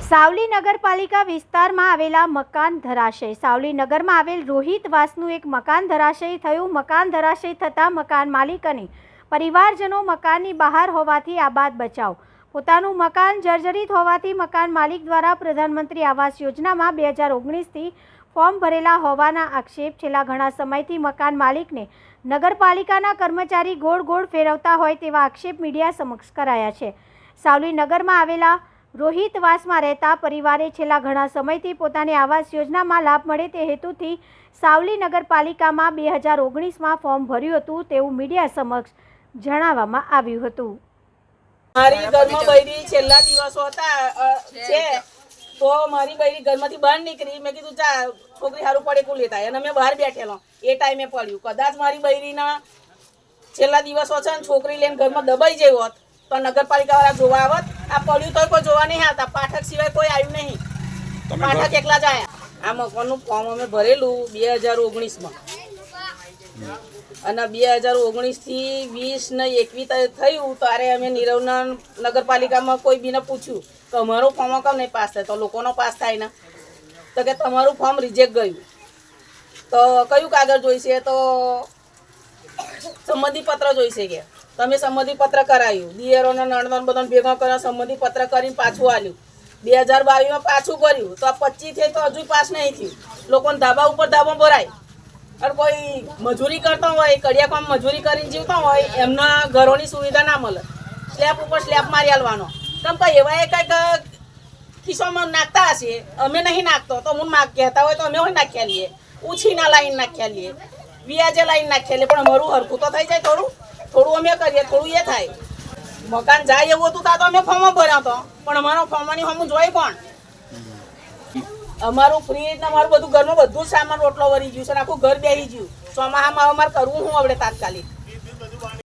સાવલી નગરપાલિકા વિસ્તારમાં આવેલા મકાન ધરાશય. સાવલી નગરમાં આવેલ રોહિતવાસનું એક મકાન ધરાશયી થયું. મકાન ધરાશયી થતાં મકાન માલિક અને પરિવારજનો મકાનની બહાર હોવાથી આબાદ બચાવ. પોતાનું મકાન જર્જરિત હોવાથી મકાન માલિક દ્વારા પ્રધાનમંત્રી આવાસ યોજનામાં 2019થી ફોર્મ ભરેલા હોવાના આક્ષેપ. છેલ્લા ઘણા સમયથી મકાન માલિકને નગરપાલિકાના કર્મચારી ગોળ ગોળ ફેરવતા હોય તેવા આક્ષેપ મીડિયા સમક્ષ કરાયા છે. સાવલી નગરમાં આવેલા રોહિતવાસમાં રહેતા પરિવારે છેલ્લા ઘણા સમયથી પોતાની આવાસ યોજનામાં લાભ મળે તે હેતુથી સાવલી નગરપાલિકામાં 2019માં ફોર્મ ભર્યું હતું તેવું મીડિયા સમક્ષ જણાવવામાં આવ્યું હતું. મારી ઘરમાં બૈરી છેલ્લા દિવસો હતા છે તો મારી બૈરી ઘરમાંથી બહાર નીકળી. મેં કીધું જા છોકરી સારું પડે કું લેતા અને મેં બહાર બેઠેલો એ ટાઈમે પડ્યું. કદાચ મારી બૈરીના છેલ્લા દિવસો છે ને છોકરી લઈને ઘરમાં દબાઈ જઈ હોત તો નગરપાલિકાવાળા જોવા આવત. આ પડ્યું તો કોઈ જોવા નહીં આવતા. પાઠક સિવાય કોઈ આવ્યું નહીં. પાઠક એકલા જ આવ્યા. આ મકાનનું ફોર્મ અમે ભરેલું 2019માં અને 2019થી 20 ને 21 થયું ત્યારે અમે નીરવના નગરપાલિકામાં કોઈ બીને પૂછ્યું કે અમારું ફોર્મ કેમ નહીં પાસ થાય. તો લોકોનો પાસ થાય ને તો કે તમારું ફોર્મ રિજેક્ટ ગયું. તો કયું કાગળ જોઈશે? તો સંમતિપત્ર જોઈશે કે તમે સંમતિપત્ર કરાયું. દિયરોના નણંદોને બધાને ભેગા કર્યા, સંમતિપત્ર કરીને પાછું આલ્યું. 2022માં પાછું કર્યું તો આ 25 તો હજુ પાસ નહીં થયું. લોકોને ધાબા ઉપર ધાબા ભરાય. અને કોઈ મજૂરી કરતો હોય, કડિયા કામ મજૂરી કરીને જીવતો હોય એમના ઘરોની સુવિધા ના મળે. સ્લેબ ઉપર સ્લેબ મારી આલવાનો. તમે કંઈ એવા કંઈક ખિસ્સામાં નાખતા હશે, અમે નહીં નાખતો તો હું કહેતા હોય તો અમે હોય નાખ્યા લઈએ. ઉછીના લાઈન નાખ્યા લઈએ, વ્યાજે લાઈન નાખ્યા લઈએ. પણ અમારું હરખું તો થઈ જાય. થોડું અમે કરીએ, થોડું એ થાય. મકાન જાય એવું હતું ત્યાં તો અમે ફોર્મ ભર્યા હતો પણ અમારો ફોર્મની હમું જોઈ કોણ? અમારું ફ્રીજ ને અમારું બધું ઘરનું બધું જ સામાન રોટલો વળી ગયું છે. આખું ઘર બેસી ગયું. ચોમાસામાં અમારે કરવું શું આવડે તાત્કાલિક?